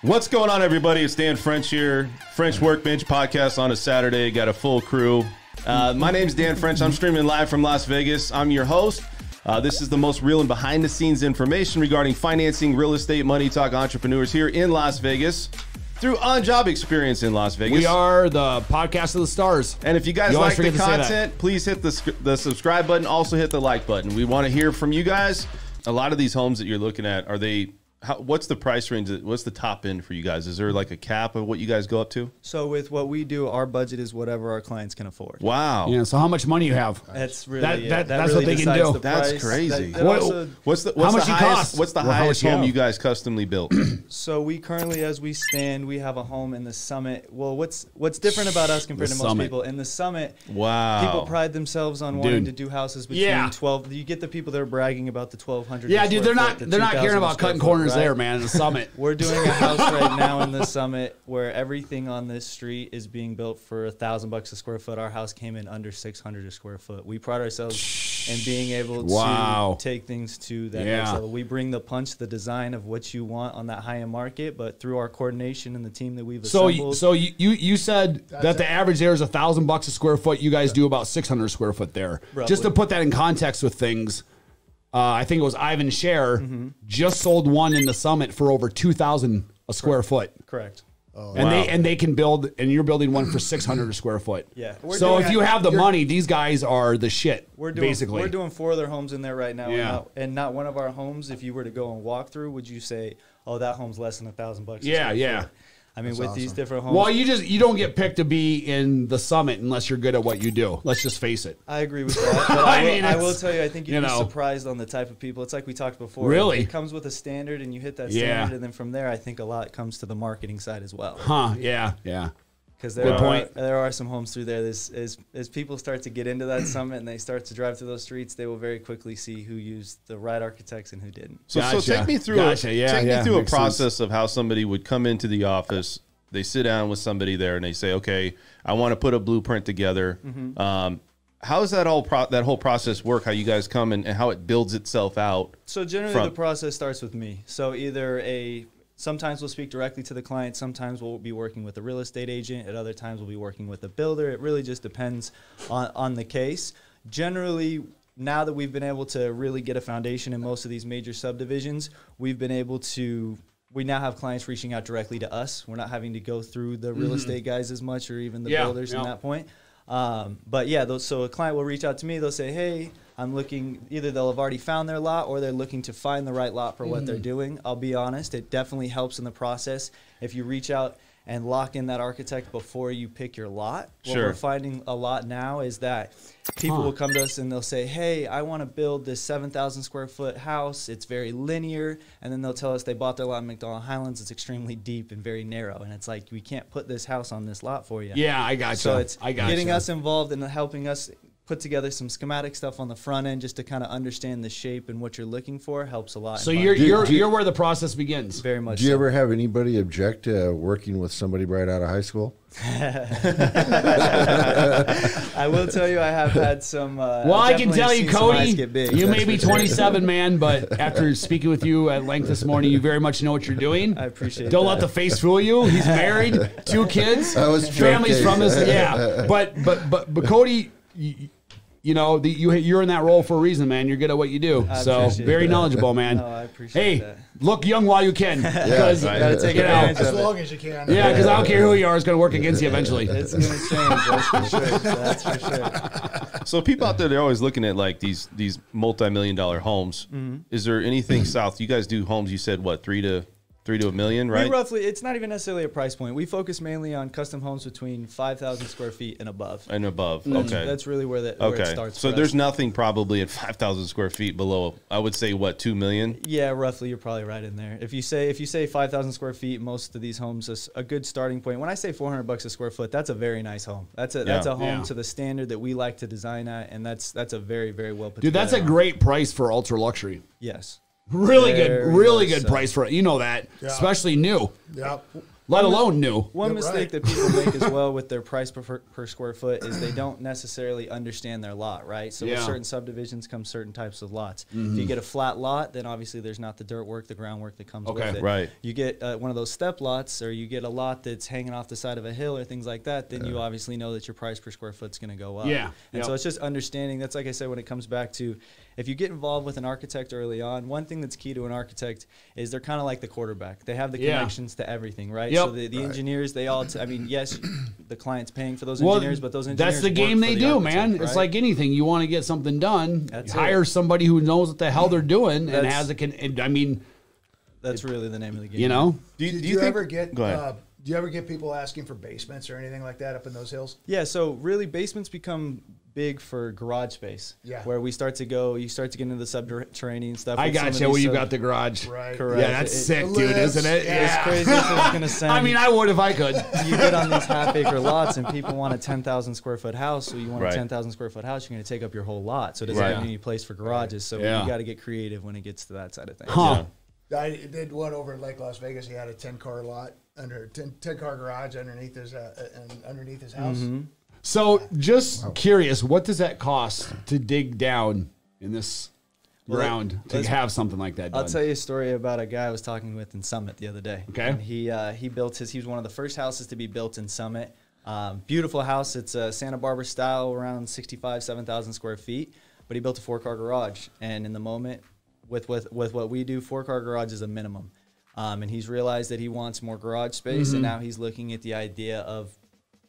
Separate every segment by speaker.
Speaker 1: What's going on, everybody? It's Dan French here. French Workbench Podcast on a Saturday. Got a full crew. My name's Dan French. I'm streaming live from Las Vegas. I'm your host. This is the most real and behind-the-scenes information regarding financing, real estate, money talk, entrepreneurs here in Las Vegas through on-job experience in Las Vegas.
Speaker 2: We are the podcast of the stars.
Speaker 1: And if you guys like the content, please hit the subscribe button. Also hit the like button. We want to hear from you guys. A lot of these homes that you're looking at, are they... what's the price range? What's the top end for you guys? Is there like a cap of what you guys go up to?
Speaker 3: So with what we do, our budget is whatever our clients can afford.
Speaker 1: Wow.
Speaker 2: Yeah. So how much money you have?
Speaker 3: That's really
Speaker 2: that's
Speaker 3: really
Speaker 2: what they can do.
Speaker 1: That's crazy. What's the highest home you guys customly built?
Speaker 3: So we currently, as we stand, we have a home in the Summit. Well, what's different about us compared to most people in the Summit?
Speaker 1: Wow.
Speaker 3: People pride themselves on wanting to do houses between 12. You get the people that are bragging about the 1,200.
Speaker 2: Yeah, dude, they're not caring about cutting corners there, man. In the Summit.
Speaker 3: We're doing a house right now in the Summit where everything on this street is being built for $1,000 a square foot. Our house came in under 600 a square foot. We pride ourselves in being able to take things to that next level. We bring the punch, the design of what you want on that high-end market, but through our coordination and the team that we've assembled. So
Speaker 2: you said that the average there is $1,000 a square foot. You guys do about 600 square foot there. Roughly. Just to put that in context with things. I think it was Ivan Scher just sold one in the Summit for over $2,000 a square foot.
Speaker 3: Correct.
Speaker 1: Oh,
Speaker 2: and they can build, and you're building one for 600 a square foot.
Speaker 3: Yeah.
Speaker 2: So if you have the money, these guys are the shit. Basically,
Speaker 3: we're doing 4 other homes in there right now.
Speaker 2: Yeah.
Speaker 3: And not one of our homes, if you were to go and walk through, would you say, oh, that home's less than $1,000?
Speaker 2: Yeah.
Speaker 3: I mean, with these different homes.
Speaker 2: Well, you don't get picked to be in the Summit unless you're good at what you do. Let's just face it.
Speaker 3: I agree with that. But I will tell you, I think you'd be surprised on the type of people. It's like we talked before.
Speaker 2: Really?
Speaker 3: It comes with a standard, and you hit that standard, and then from there, I think a lot comes to the marketing side as well.
Speaker 2: Huh? Yeah.
Speaker 3: Because there are some homes through there. As people start to get into that Summit and they start to drive through those streets, they will very quickly see who used the right architects and who didn't.
Speaker 1: So take me through a process of how somebody would come into the office. They sit down with somebody there and they say, okay, I want to put a blueprint together. How does that whole process work? How you guys come and how it builds itself out?
Speaker 3: So generally the process starts with me. So sometimes we'll speak directly to the client. Sometimes we'll be working with a real estate agent. At other times we'll be working with a builder. It really just depends on the case. Generally, now that we've been able to really get a foundation in most of these major subdivisions, we now have clients reaching out directly to us. We're not having to go through the real estate guys as much or even the builders in that point. So a client will reach out to me. They'll say, hey, I'm looking, either they'll have already found their lot or they're looking to find the right lot for what they're doing. I'll be honest, it definitely helps in the process if you reach out and lock in that architect before you pick your lot. What we're finding a lot now is that people will come to us and they'll say, hey, I want to build this 7,000 square foot house. It's very linear. And then they'll tell us they bought their lot in McDonald Highlands. It's extremely deep and very narrow. And it's like, we can't put this house on this lot for you.
Speaker 2: Yeah, I got you.
Speaker 3: So it's getting us involved and helping us put together some schematic stuff on the front end just to kind of understand the shape and what you're looking for helps a lot.
Speaker 2: So you're where the process begins.
Speaker 3: Very much.
Speaker 4: Do you ever have anybody object to working with somebody right out of high school?
Speaker 3: I will tell you, I have had some.
Speaker 2: Well, I can tell you, Cody, you may be 27, man, but after speaking with you at length this morning, you very much know what you're doing.
Speaker 3: I appreciate
Speaker 2: Don't
Speaker 3: that.
Speaker 2: let the face fool you. He's married, 2 kids, families from this. Yeah, but Cody. You're in that role for a reason, man. You're good at what you do. So very knowledgeable, man.
Speaker 3: No, I appreciate that.
Speaker 2: Look young while you can. Because
Speaker 3: gotta take advantage
Speaker 5: as long as you can.
Speaker 2: Yeah, because I don't care who you are, it's going to work against you eventually.
Speaker 3: It's going to change, that's for sure.
Speaker 1: So people out there, they're always looking at like these multi-million-dollar homes. Is there anything south? You guys do homes, you said, what, 3 to $1 million, right?
Speaker 3: It's not even necessarily a price point. We focus mainly on custom homes between 5,000 square feet and above.
Speaker 1: Okay.
Speaker 3: That's really where it starts.
Speaker 1: So there's nothing probably at 5,000 square feet below, I would say, what, 2 million?
Speaker 3: Yeah, roughly. You're probably right in there. If you say 5,000 square feet, most of these homes is a good starting point. When I say $400 a square foot, that's a very nice home. That's a home to the standard that we like to design at, and that's a very, very well put together.
Speaker 2: Dude, that's a great price for ultra luxury.
Speaker 3: Yes.
Speaker 2: Really good price for it. You know that, especially new.
Speaker 5: Yep.
Speaker 2: let alone new.
Speaker 3: One mistake that people make as well with their price per square foot is they don't necessarily understand their lot, right? So with certain subdivisions come certain types of lots. If you get a flat lot, then obviously there's not the dirt work, the groundwork that comes with it.
Speaker 1: Right.
Speaker 3: You get one of those step lots, or you get a lot that's hanging off the side of a hill or things like that, then you obviously know that your price per square foot is going to go up.
Speaker 2: Yeah.
Speaker 3: And so it's just understanding. That's like I said, when it comes back to, if you get involved with an architect early on, one thing that's key to an architect is they're kind of like the quarterback. They have the connections to everything, right? So the engineers, they all, I mean, yes, the client's paying for those engineers, but those engineers
Speaker 2: that's the game they do, man.
Speaker 3: Right?
Speaker 2: It's like anything. You want to get something done, hire somebody who knows what the hell they're doing and has I mean,
Speaker 3: that's really the name of the game.
Speaker 2: You know?
Speaker 5: Do you ever get do you ever get people asking for basements or anything like that up in those hills?
Speaker 3: Yeah, so really basements become big for garage space.
Speaker 5: Yeah.
Speaker 3: Where you start to get into the subterranean stuff.
Speaker 2: I got you where you got the garage.
Speaker 5: Right.
Speaker 3: Correct.
Speaker 2: Yeah, that's sick, dude, isn't it?
Speaker 3: It's crazy if it's going to sound.
Speaker 2: I mean, I would if I could.
Speaker 3: You get on these half-acre lots, and people want a 10,000 square foot house. So you want a 10,000 square foot house, you're going to take up your whole lot. So it doesn't have any place for garages. So you got to get creative when it gets to that side of things.
Speaker 2: Huh.
Speaker 5: I did one over in Lake Las Vegas. He had a 10-car lot under 10-car garage underneath his house.
Speaker 2: So, just curious, what does that cost to dig down in this ground to have something like that done?
Speaker 3: I'll tell you a story about a guy I was talking with in Summit the other day.
Speaker 2: Okay.
Speaker 3: And he built he was one of the first houses to be built in Summit. Beautiful house. It's a Santa Barbara style, around 7,000 square feet. But he built a 4-car garage. And in the moment, with what we do, 4-car garage is a minimum. And he's realized that he wants more garage space, and now he's looking at the idea of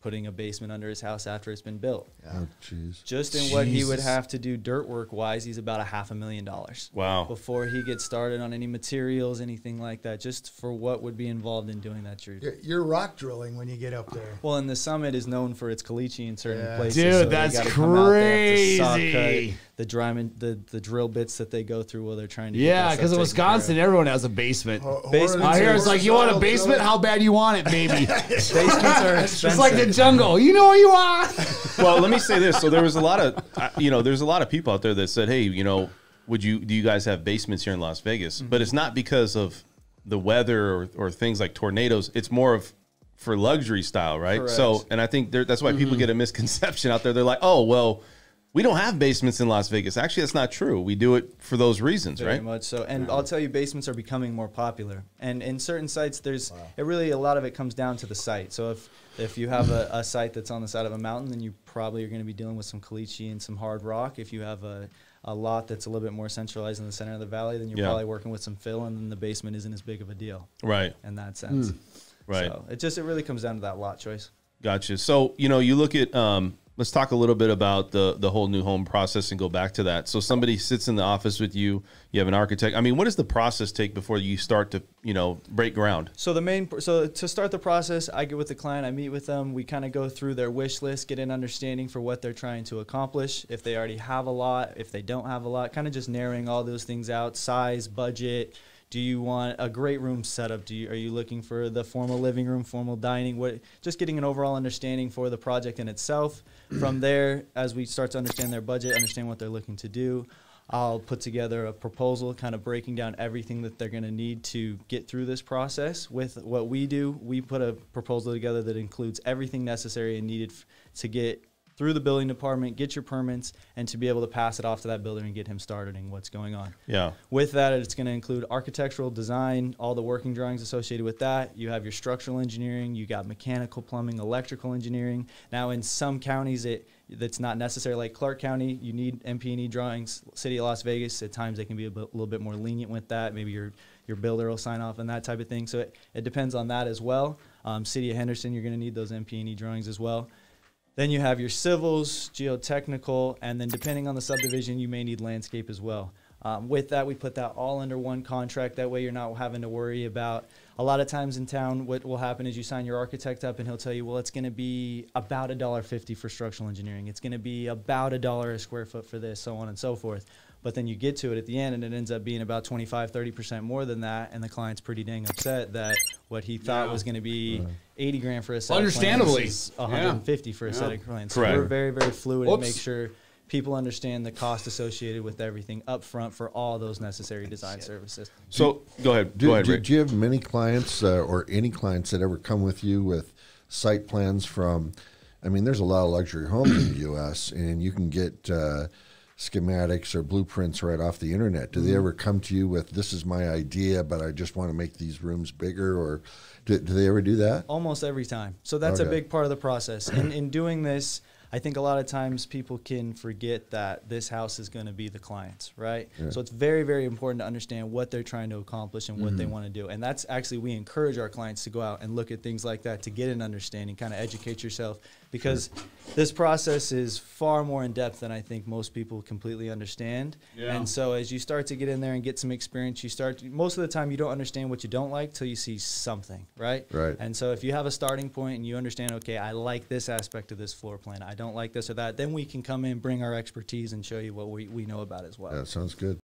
Speaker 3: putting a basement under his house after it's been built.
Speaker 4: Oh, jeez.
Speaker 3: Just in what he would have to do dirt work wise, he's about $500,000.
Speaker 1: Wow.
Speaker 3: Before he gets started on any materials, anything like that, just for what would be involved in doing that.
Speaker 5: You're rock drilling when you get up there.
Speaker 3: Well, and the Summit is known for its caliche in certain places.
Speaker 2: Dude,
Speaker 3: so
Speaker 2: that's
Speaker 3: they come out, they have to
Speaker 2: crazy.
Speaker 3: saw cut, the drill bits that they go through while they're trying to
Speaker 2: Yeah, because in Wisconsin, everyone has a basement.
Speaker 3: Basements
Speaker 2: I hear
Speaker 3: are
Speaker 2: it's like, you want a basement? How bad you want it, baby?
Speaker 3: basements are expensive.
Speaker 2: It's like the jungle. You know what you want.
Speaker 1: Well, let me say this. So there was a lot of, there's a lot of people out there that said, hey, do you guys have basements here in Las Vegas? But it's not because of the weather or things like tornadoes. It's more of for luxury style, right?
Speaker 3: Correct.
Speaker 1: So, and I think that's why people get a misconception out there. They're like, oh, well, we don't have basements in Las Vegas. Actually, that's not true. We do it for those reasons,
Speaker 3: Very
Speaker 1: right?
Speaker 3: much so. And I'll tell you, basements are becoming more popular. And in certain sites, it really, a lot of it comes down to the site. So if you have a site that's on the side of a mountain, then you probably are going to be dealing with some caliche and some hard rock. If you have a lot that's a little bit more centralized in the center of the valley, then you're probably working with some fill, and then the basement isn't as big of a deal.
Speaker 1: Right.
Speaker 3: In that sense.
Speaker 1: Right.
Speaker 3: So it really comes down to that lot choice.
Speaker 1: Gotcha. So, you look at, let's talk a little bit about the whole new home process and go back to that. So somebody sits in the office with you, you have an architect. I mean, what does the process take before you start to, break ground?
Speaker 3: So to start the process, I get with the client, I meet with them, we kind of go through their wish list, get an understanding for what they're trying to accomplish. If they already have a lot, if they don't have a lot, kind of just narrowing all those things out, size, budget. Do you want a great room setup? Are you looking for the formal living room, formal dining? Just getting an overall understanding for the project in itself. From there, as we start to understand their budget, understand what they're looking to do, I'll put together a proposal, kind of breaking down everything that they're going to need to get through this process. With what we do, we put a proposal together that includes everything necessary and needed to get through the building department, get your permits, and to be able to pass it off to that builder and get him started in what's going on.
Speaker 1: Yeah.
Speaker 3: With that, it's going to include architectural design, all the working drawings associated with that. You have your structural engineering, you got mechanical, plumbing, electrical engineering. Now, in some counties, that's not necessary. Like Clark County, you need MP&E drawings. City of Las Vegas, at times they can be a little bit more lenient with that. Maybe your builder will sign off on that type of thing. So it depends on that as well. City of Henderson, you're going to need those MP&E drawings as well. Then you have your civils, geotechnical, and then depending on the subdivision, you may need landscape as well. With that, we put that all under one contract. That way you're not having to worry about, a lot of times in town, what will happen is you sign your architect up and he'll tell you, well, it's going to be about $1.50 for structural engineering. It's going to be about $1 a square foot for this, so on and so forth. But then you get to it at the end and it ends up being about 25, 30% more than that. And the client's pretty dang upset that what he thought was going to be 80 grand for a set
Speaker 2: Understandably.
Speaker 3: of plans is 150 for a set of plans. So
Speaker 1: Correct.
Speaker 3: we're very, very fluid and make sure people understand the cost associated with everything up front for all those necessary design services.
Speaker 1: So go ahead. Go ahead, Rick.
Speaker 4: Do you have many clients or any clients that ever come with you with site plans from, I mean, there's a lot of luxury homes in the U.S., and you can get schematics or blueprints right off the internet. Do they ever come to you with, this is my idea, but I just want to make these rooms bigger, or do they ever do that?
Speaker 3: Almost every time. So that's a big part of the process. In doing this, I think a lot of times people can forget that this house is going to be the client's, right? Yeah. So it's very, very important to understand what they're trying to accomplish and what they want to do. And that's actually, we encourage our clients to go out and look at things like that to get an understanding, kind of educate yourself, because this process is far more in depth than I think most people completely understand. Yeah. And so as you start to get in there and get some experience, most of the time you don't understand what you don't like till you see something, right?
Speaker 4: Right.
Speaker 3: And so if you have a starting point and you understand, okay, I like this aspect of this floor plan, I don't like this or that, then we can come in, bring our expertise, and show you what we know about as well.
Speaker 4: That sounds good.